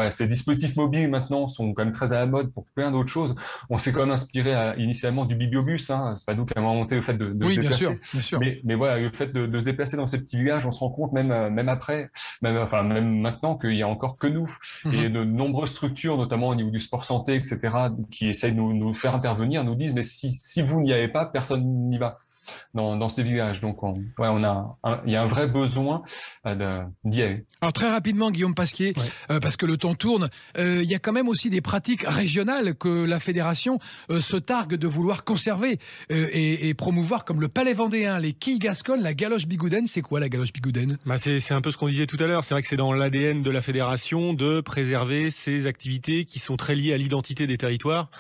ces dispositifs mobiles maintenant sont quand même très à la mode pour plein d'autres choses. On s'est quand même inspiré initialement du bibliobus, c'est pas nous qui avons inventé le fait de se déplacer. Bien sûr. Mais voilà, le fait de se déplacer dans ces petits villages, on se rend compte même après, même maintenant qu'il y a encore que nous et de nombreuses structures, notamment au niveau du sport santé, etc., qui essayent de nous faire intervenir, nous disent mais si vous n'y allez pas, personne n'y va dans ces villages. Donc il y a un vrai besoin d'y aller. Alors très rapidement, Guillaume Pasquier, parce que le temps tourne, il y a quand même aussi des pratiques régionales que la fédération se targue de vouloir conserver et promouvoir, comme le palais vendéen, les quilles gasconnes, la galoche bigoudaine. C'est quoi la galoche bigoudaine? C'est un peu ce qu'on disait tout à l'heure. C'est vrai que c'est dans l'ADN de la fédération de préserver ces activités qui sont très liées à l'identité des territoires.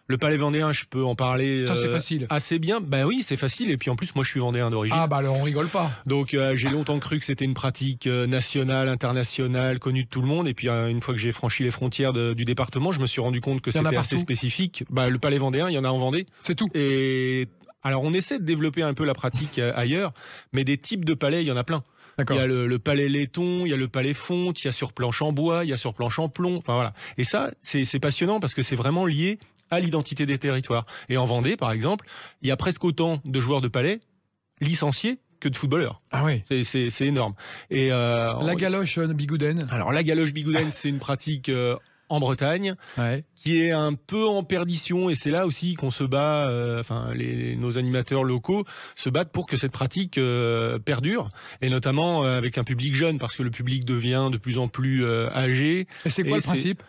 Le palais vendéen, je peux en parler ça, c'est facile. Assez bien. Oui, c'est facile. Et puis en plus, moi, je suis vendéen d'origine. Ah alors on rigole pas. Donc j'ai longtemps cru que c'était une pratique nationale, internationale, connue de tout le monde. Et puis une fois que j'ai franchi les frontières du département, je me suis rendu compte que c'était assez spécifique. Le palais vendéen, il y en a en Vendée. C'est tout. Et alors on essaie de développer un peu la pratique ailleurs, mais des types de palais, il y en a plein. D'accord. Il y a le palais laiton, il y a le palais fonte, il y a sur planche en bois, il y a sur planche en plomb. Enfin voilà. Et ça, c'est passionnant parce que c'est vraiment lié à l'identité des territoires. Et en Vendée, par exemple, il y a presque autant de joueurs de palais licenciés que de footballeurs. Ah oui. C'est énorme. Et la galoche bigoudaine. Alors la galoche bigoudaine, c'est une pratique en Bretagne, qui est un peu en perdition, et c'est là aussi qu'on se bat, nos animateurs locaux se battent pour que cette pratique perdure, et notamment avec un public jeune, parce que le public devient de plus en plus âgé. Et c'est quoi le principe ?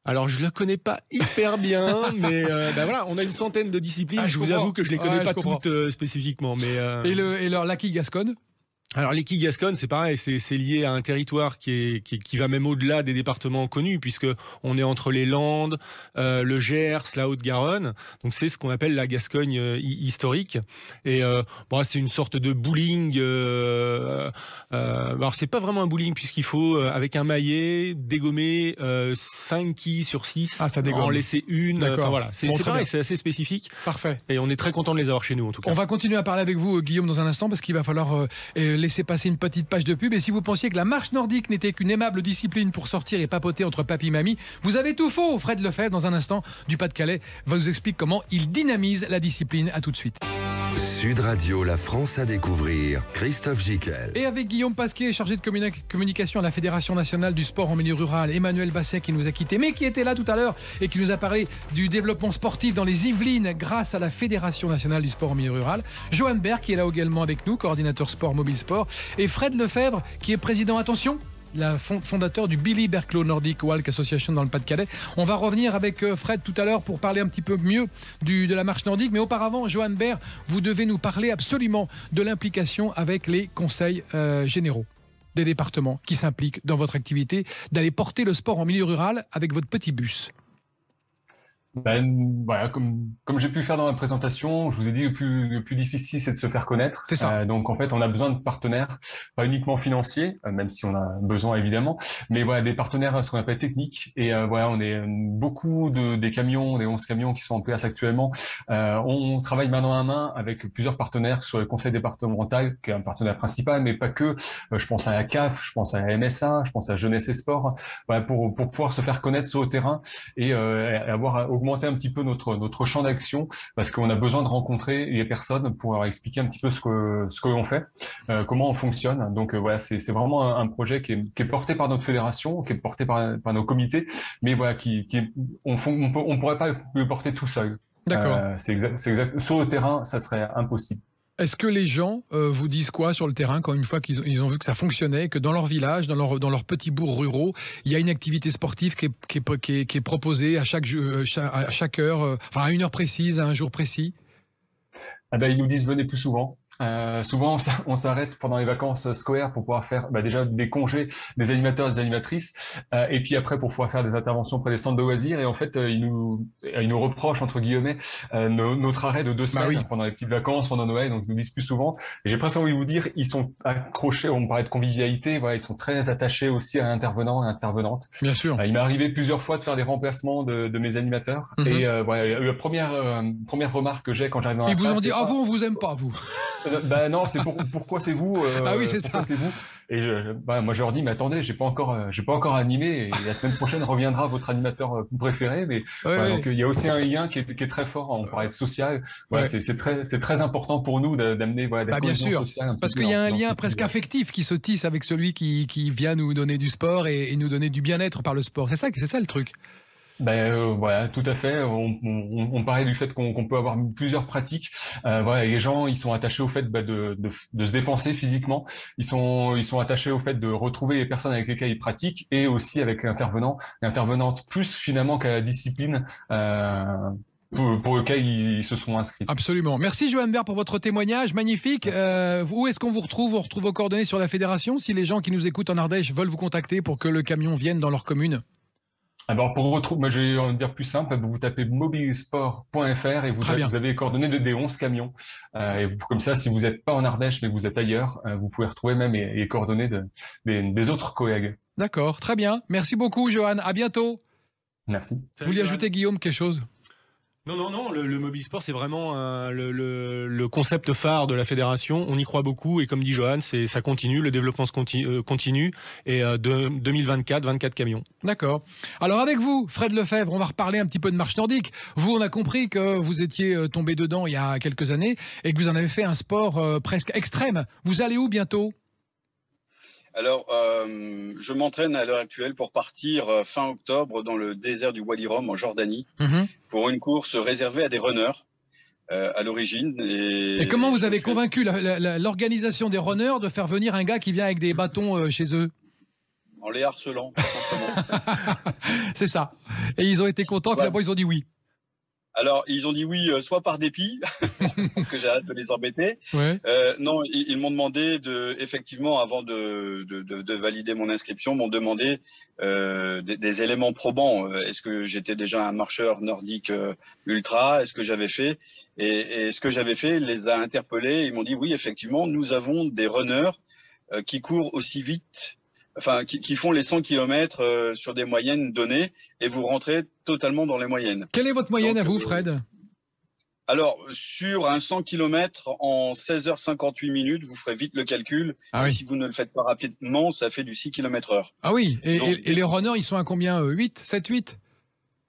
Alors, je ne la connais pas hyper bien, mais voilà, on a une centaine de disciplines. Je vous avoue que je ne les connais pas toutes spécifiquement. Mais Et la quille gasconne ? Alors l'équipe Gascogne, c'est pareil, c'est lié à un territoire qui va même au-delà des départements connus, puisque on est entre les Landes, le Gers, la Haute-Garonne. Donc c'est ce qu'on appelle la Gascogne historique. Et c'est une sorte de bowling. Alors c'est pas vraiment un bowling, puisqu'il faut avec un maillet dégommer 5 quilles sur 6, en laisser une. Enfin voilà, c'est pareil, c'est assez spécifique. Parfait. Et on est très content de les avoir chez nous en tout cas. On va continuer à parler avec vous, Guillaume, dans un instant, parce qu'il va falloir laisser passer une petite page de pub. Et si vous pensiez que la marche nordique n'était qu'une aimable discipline pour sortir et papoter entre papy et mamie, vous avez tout faux. Fred Lefebvre, dans un instant, du Pas-de-Calais, va vous expliquer comment il dynamise la discipline. À tout de suite. Sud Radio, la France à découvrir. Christophe Gicquel. Et avec Guillaume Pasquier, chargé de communication à la Fédération nationale du sport en milieu rural, Emmanuel Basset qui nous a quittés, mais qui était là tout à l'heure et qui nous a parlé du développement sportif dans les Yvelines grâce à la Fédération nationale du sport en milieu rural, Johan Berg qui est là également avec nous, coordinateur sport mobile sport, et Fred Lefebvre qui est président, attention, fondateur du Billy Berklo Nordic Walk Association dans le Pas-de-Calais. On va revenir avec Fred tout à l'heure pour parler un petit peu mieux de la marche nordique. Mais auparavant, Johan Berg, vous devez nous parler absolument de l'implication avec les conseils généraux des départements qui s'impliquent dans votre activité, d'aller porter le sport en milieu rural avec votre petit bus. Voilà, comme j'ai pu le faire dans ma présentation, je vous ai dit le plus difficile, c'est de se faire connaître. C'est ça. Donc en fait, on a besoin de partenaires, pas uniquement financiers, même si on a besoin évidemment, mais voilà, des partenaires, ce qu'on appelle techniques. Et voilà, on est beaucoup des camions, des 11 camions qui sont en place actuellement. On travaille main dans la main avec plusieurs partenaires, sur le conseil départemental, qui est un partenaire principal, mais pas que. Je pense à la CAF, je pense à la MSA, je pense à Jeunesse et Sport, voilà, pour pouvoir se faire connaître sur le terrain et avoir augmenter un petit peu notre champ d'action, parce qu'on a besoin de rencontrer les personnes pour leur expliquer un petit peu ce que l'on fait, comment on fonctionne. Donc voilà, c'est vraiment un projet qui est porté par notre fédération, qui est porté par nos comités, mais voilà, on pourrait pas le porter tout seul. D'accord. C'est exact. Sur le terrain, ça serait impossible. Est-ce que les gens vous disent quoi sur le terrain quand une fois qu'ils ont vu que ça fonctionnait, que dans leur village, dans leurs petits bourgs ruraux, il y a une activité sportive qui est proposée à chaque heure, à une heure précise, à un jour précis? Ils nous disent venez plus souvent. Souvent, on s'arrête pendant les vacances scolaires pour pouvoir faire déjà des congés des animateurs et des animatrices, et puis après pour pouvoir faire des interventions auprès des centres de loisirs. Et en fait, ils nous reprochent entre guillemets notre arrêt de 2 semaines pendant les petites vacances, pendant Noël. Donc ils nous disent plus souvent. Et j'ai presque envie de vous dire, ils sont accrochés. On me parlait de convivialité. Voilà, ils sont très attachés aussi à l'intervenant et l'intervenante. Bien sûr. Il m'est arrivé plusieurs fois de faire des remplacements de mes animateurs. Et voilà, la première remarque que j'ai quand j'arrive dans la salle, ils vous ont dit vous on vous aime pas vous. Non, c'est pourquoi c'est vous Ah oui, c'est ça. C'est vous. Et moi je leur dis mais attendez, j'ai pas encore animé, et la semaine prochaine reviendra votre animateur préféré. Mais donc il y a aussi un lien qui est très fort. On parlait de social. Voilà, c'est très important pour nous d'amener la cohésion sociale. Parce qu'il y a un lien presque affectif qui se tisse avec celui qui vient nous donner du sport et nous donner du bien-être par le sport. C'est ça le truc. Voilà, tout à fait. On parlait du fait qu'on peut avoir plusieurs pratiques. Voilà, et les gens, ils sont attachés au fait de se dépenser physiquement. Ils sont attachés au fait de retrouver les personnes avec lesquelles ils pratiquent, et aussi avec l'intervenante plus finalement qu'à la discipline pour lequel ils se sont inscrits. Absolument. Merci Johan Berg pour votre témoignage magnifique. Où est-ce qu'on vous retrouve? On retrouve vos coordonnées sur la fédération si les gens qui nous écoutent en Ardèche veulent vous contacter pour que le camion vienne dans leur commune. Alors pour retrouver, je vais en dire plus simple, vous tapez mobilesport.fr et vous avez les coordonnées des 11 camions. Et comme ça, si vous n'êtes pas en Ardèche mais que vous êtes ailleurs, vous pouvez retrouver même les coordonnées des autres collègues. D'accord, très bien. Merci beaucoup Johan, à bientôt. Merci. Vous voulez ajouter Guillaume quelque chose? Non, le mobile sport, c'est vraiment le concept phare de la fédération. On y croit beaucoup, et comme dit Johan, ça continue, le développement continue, et 2024, 24 camions. D'accord. Alors avec vous, Fred Lefebvre, on va reparler un petit peu de marche nordique. Vous, on a compris que vous étiez tombé dedans il y a quelques années et que vous en avez fait un sport presque extrême. Vous allez où bientôt ? Alors, je m'entraîne à l'heure actuelle pour partir fin octobre dans le désert du Wadi Rum en Jordanie pour une course réservée à des runners à l'origine. Et comment vous avez convaincu l'organisation des runners de faire venir un gars qui vient avec des bâtons chez eux ? En les harcelant, tout simplement. C'est ça. Et ils ont été contents, finalement ils ont dit oui. Alors, ils ont dit oui, soit par dépit, pour que j'arrête de les embêter. Ouais. Non, ils m'ont demandé effectivement, avant de valider mon inscription, m'ont demandé des éléments probants. Est-ce que j'étais déjà un marcheur nordique ultra? Est-ce que j'avais fait? Et ce que j'avais fait les a interpellés. Ils m'ont dit oui, effectivement, nous avons des runners qui courent aussi vite. Enfin, qui font les 100 km sur des moyennes données, et vous rentrez totalement dans les moyennes. Quelle est votre moyenne à vous, Fred? Alors, sur un 100 km en 16h58 minutes, vous ferez vite le calcul. Ah oui. Si vous ne le faites pas rapidement, ça fait du 6 km/h. Ah oui, et les runners, ils sont à combien? 8, 7, 8?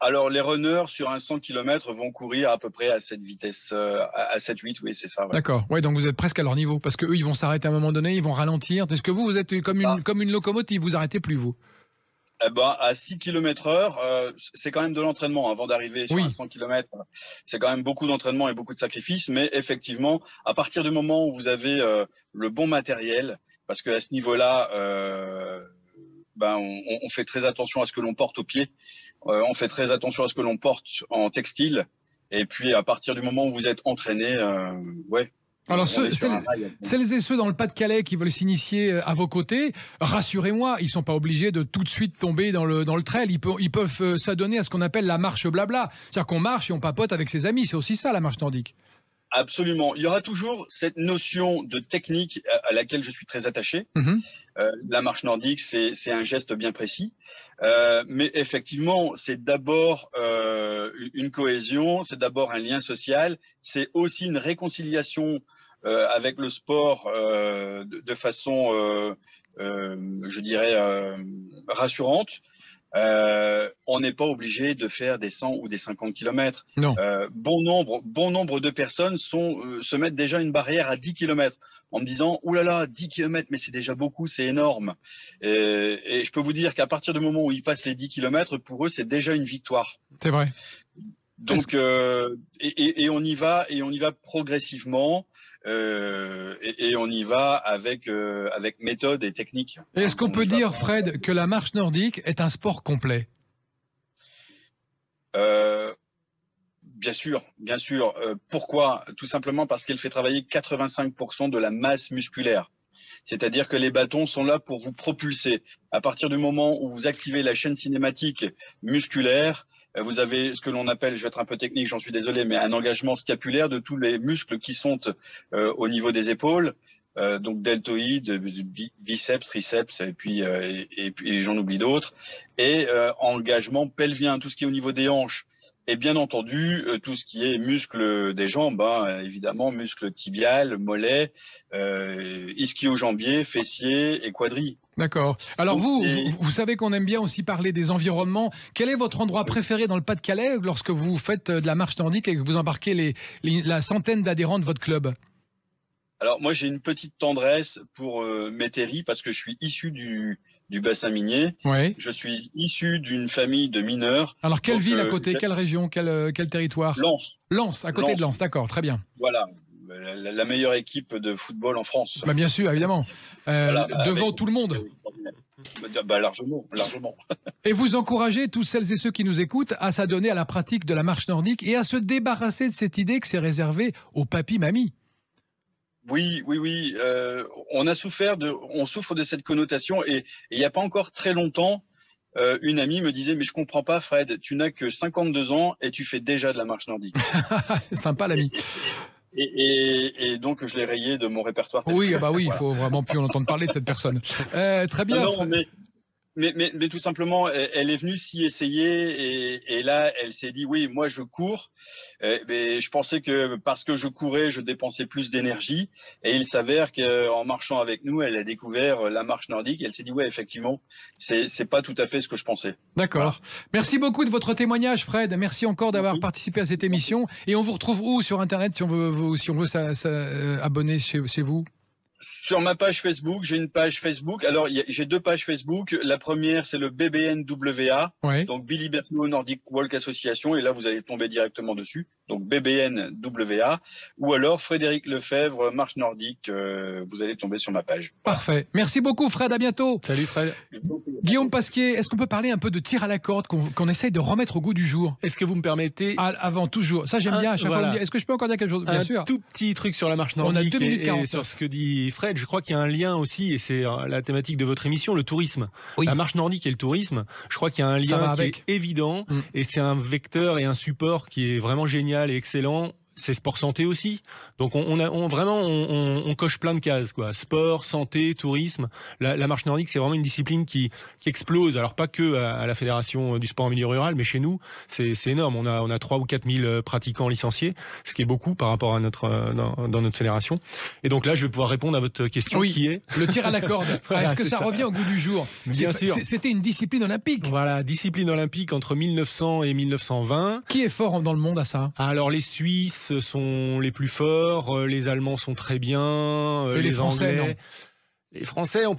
Alors, les runners, sur un 100 km, vont courir à peu près à cette vitesse, à 7-8, oui, c'est ça. Ouais. D'accord, ouais, donc vous êtes presque à leur niveau, parce qu'eux, ils vont s'arrêter à un moment donné, ils vont ralentir. Est-ce que vous êtes comme une locomotive, vous arrêtez plus, vous? Eh ben, à 6 km/h, c'est quand même de l'entraînement avant d'arriver sur un 100 km. C'est quand même beaucoup d'entraînement et beaucoup de sacrifices, mais effectivement, à partir du moment où vous avez le bon matériel, parce qu'à ce niveau-là, on fait très attention à ce que l'on porte au pied, on fait très attention à ce que l'on porte en textile, et puis à partir du moment où vous êtes entraîné, ouais. Alors, celles et ceux dans le Pas-de-Calais qui veulent s'initier à vos côtés, rassurez-moi, ils ne sont pas obligés de tout de suite tomber dans le trail. Ils peuvent s'adonner à ce qu'on appelle la marche blabla. C'est-à-dire qu'on marche et on papote avec ses amis. C'est aussi ça, la marche nordique. Absolument. Il y aura toujours cette notion de technique à laquelle je suis très attaché. La marche nordique, c'est un geste bien précis. Mais effectivement, c'est d'abord une cohésion, c'est d'abord un lien social, c'est aussi une réconciliation avec le sport de façon, je dirais, rassurante. On n'est pas obligé de faire des 100 ou des 50 km. Non. Bon nombre de personnes se mettent déjà une barrière à 10 km en me disant « Ouh là là, 10 km, mais c'est déjà beaucoup, c'est énorme ». Et je peux vous dire qu'à partir du moment où ils passent les 10 km, pour eux, c'est déjà une victoire. C'est vrai. Donc, et on y va progressivement. Et on y va avec méthode et technique. Est-ce qu'on peut dire, Fred, que la marche nordique est un sport complet? Bien sûr. Pourquoi? Tout simplement parce qu'elle fait travailler 85% de la masse musculaire. C'est-à-dire que les bâtons sont là pour vous propulser. À partir du moment où vous activez la chaîne cinématique musculaire, vous avez ce que l'on appelle, je vais être un peu technique, j'en suis désolé, mais un engagement scapulaire de tous les muscles qui sont au niveau des épaules, donc deltoïdes, biceps, triceps, et puis j'en oublie d'autres, et engagement pelvien, tout ce qui est au niveau des hanches. Et bien entendu, tout ce qui est muscles des jambes, évidemment, muscles tibial, mollet, ischio-jambier, fessier et quadri. D'accord. Alors Donc, vous savez qu'on aime bien aussi parler des environnements. Quel est votre endroit préféré dans le Pas-de-Calais lorsque vous faites de la marche nordique et que vous embarquez la centaine d'adhérents de votre club? Alors moi, j'ai une petite tendresse pour Métairie parce que je suis issu du bassin minier. Oui. Je suis issu d'une famille de mineurs. Alors quelle ville à côté, quelle région, quel territoire? Lens. Lens, à côté de Lens, d'accord, très bien. Voilà, la meilleure équipe de football en France. Bah bien sûr, évidemment. Devant tout le monde. Largement. Et vous encouragez tous celles et ceux qui nous écoutent à s'adonner à la pratique de la marche nordique et à se débarrasser de cette idée que c'est réservé aux papis-mamies. Oui. On souffre de cette connotation et il n'y a pas encore très longtemps, une amie me disait « Mais je comprends pas, Fred, tu n'as que 52 ans et tu fais déjà de la marche nordique. » Sympa l'ami. Et donc je l'ai rayé de mon répertoire. Oui, il faut vraiment plus en entendre parler de cette personne. Très bien. Non, mais tout simplement, elle est venue s'y essayer et là, elle s'est dit oui, moi je cours, mais je pensais que parce que je courais, je dépensais plus d'énergie et il s'avère qu'en marchant avec nous, elle a découvert la marche nordique et elle s'est dit ouais, effectivement, c'est pas tout à fait ce que je pensais. D'accord. Voilà. Merci beaucoup de votre témoignage, Fred. Merci encore d'avoir participé à cette émission et on vous retrouve où sur Internet si on veut s'abonner chez vous? Sur ma page Facebook, j'ai une page Facebook. Alors, j'ai 2 pages Facebook. La première, c'est le BBNWA, donc Billy Berthelot Nordic Walk Association. Et là, vous allez tomber directement dessus. Donc, BBNWA. Ou alors, Frédéric Lefebvre, Marche Nordique. Vous allez tomber sur ma page. Parfait. Merci beaucoup, Fred. À bientôt. Salut, Fred. Guillaume Pasquier, est-ce qu'on peut parler un peu de tir à la corde qu'on essaye de remettre au goût du jour? Est-ce que vous me permettez avant, toujours. Ça, j'aime bien. À chaque fois, est-ce que je peux encore dire quelque chose? Bien sûr. Un tout petit truc sur la marche nordique. On a 2 minutes 40. Et sur ce que dit Fred, je crois qu'il y a un lien aussi, et c'est la thématique de votre émission, le tourisme. Oui. La marche nordique et le tourisme, je crois qu'il y a un lien qui est évident, et c'est un vecteur et un support qui est vraiment génial et excellent. C'est sport santé aussi. Donc on coche plein de cases, quoi. Sport, santé, tourisme. La marche nordique, c'est vraiment une discipline qui explose. Alors pas que à la Fédération du sport en milieu rural, mais chez nous, c'est énorme. On a 3 ou 4 000 pratiquants licenciés, ce qui est beaucoup par rapport à dans notre fédération. Et donc là, je vais pouvoir répondre à votre question qui est le tir à la corde. Voilà, est-ce que ça revient au goût du jour? Bien sûr. C'était une discipline olympique. Voilà, discipline olympique entre 1900 et 1920. Qui est fort dans le monde à ça? Alors les Suisses sont les plus forts, les Allemands sont très bien, et les Français, Anglais. non. Les Français, on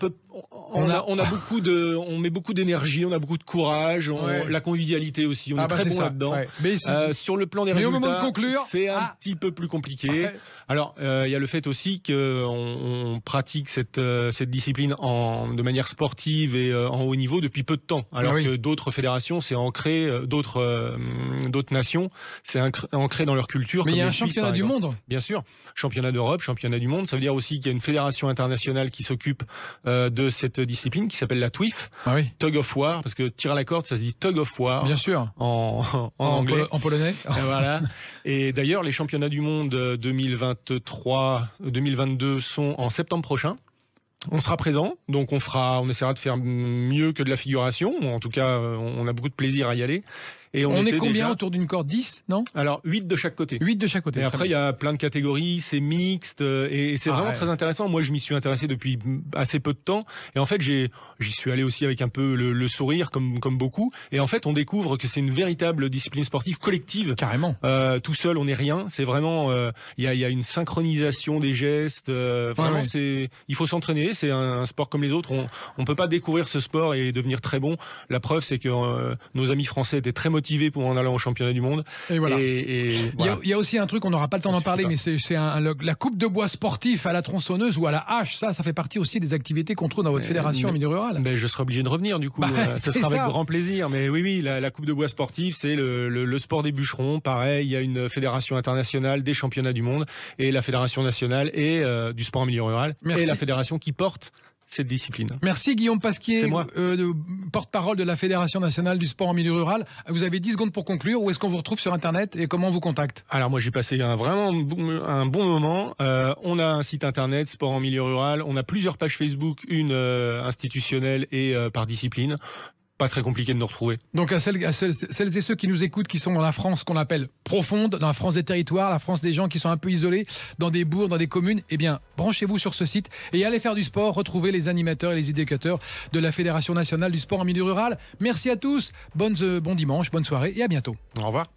met beaucoup d'énergie, on a beaucoup de courage, la convivialité aussi, on est très bon là-dedans. Ouais. Mais sur le plan des résultats, au moment de conclure, c'est un petit peu plus compliqué. Alors, il y a le fait aussi qu'on pratique cette discipline de manière sportive et en haut niveau depuis peu de temps, alors que d'autres fédérations, c'est ancré, d'autres nations, c'est ancré dans leur culture. Mais il y a un championnat du monde. Bien sûr, championnat d'Europe, championnat du monde. Ça veut dire aussi qu'il y a une fédération internationale qui s'occupe de cette discipline qui s'appelle la TWIF, Tug of War, parce que tir à la corde, ça se dit Tug of War. Bien sûr. En anglais. En polonais. Et voilà. Et d'ailleurs, les championnats du monde 2023-2022 sont en septembre prochain. On sera présent, donc on essaiera de faire mieux que de la figuration. En tout cas, on a beaucoup de plaisir à y aller. Et on est combien autour d'une corde? 10, non? Alors, 8 de chaque côté. 8 de chaque côté. Et après, il y a plein de catégories, c'est mixte, et c'est vraiment très intéressant. Moi, je m'y suis intéressé depuis assez peu de temps. Et en fait, j'y suis allé aussi avec un peu le sourire, comme beaucoup. Et en fait, on découvre que c'est une véritable discipline sportive collective. Carrément. Tout seul, on n'est rien. C'est vraiment, il y a une synchronisation des gestes. Vraiment, il faut s'entraîner. C'est un sport comme les autres. On peut pas découvrir ce sport et devenir très bon. La preuve, c'est que nos amis français étaient très motivés pour en allant au championnat du monde. Et voilà. Il y a aussi un truc, on n'aura pas le temps d'en parler, mais c'est la coupe de bois sportif à la tronçonneuse ou à la hache. Ça fait partie aussi des activités qu'on trouve dans votre fédération en milieu rural. Mais je serai obligé de revenir du coup. Ça sera avec grand plaisir. Mais oui, la coupe de bois sportif, c'est le sport des bûcherons. Pareil, il y a une fédération internationale des championnats du monde et la fédération nationale et du sport en milieu rural. Merci. Et la fédération qui porte cette discipline. Merci Guillaume Pasquier, c'est moi. Porte-parole de la Fédération nationale du sport en milieu rural. Vous avez 10 secondes pour conclure. Où est-ce qu'on vous retrouve sur Internet et comment on vous contacte? Alors moi j'ai passé vraiment un bon moment. On a un site Internet, sport en milieu rural. On a plusieurs pages Facebook, une institutionnelle et par discipline. Pas très compliqué de nous retrouver. Donc à celles et ceux qui nous écoutent, qui sont dans la France qu'on appelle profonde, dans la France des territoires, la France des gens qui sont un peu isolés, dans des bourgs, dans des communes, eh bien, branchez-vous sur ce site et allez faire du sport, retrouvez les animateurs et les éducateurs de la Fédération nationale du sport en milieu rural. Merci à tous, bon dimanche, bonne soirée et à bientôt. Au revoir.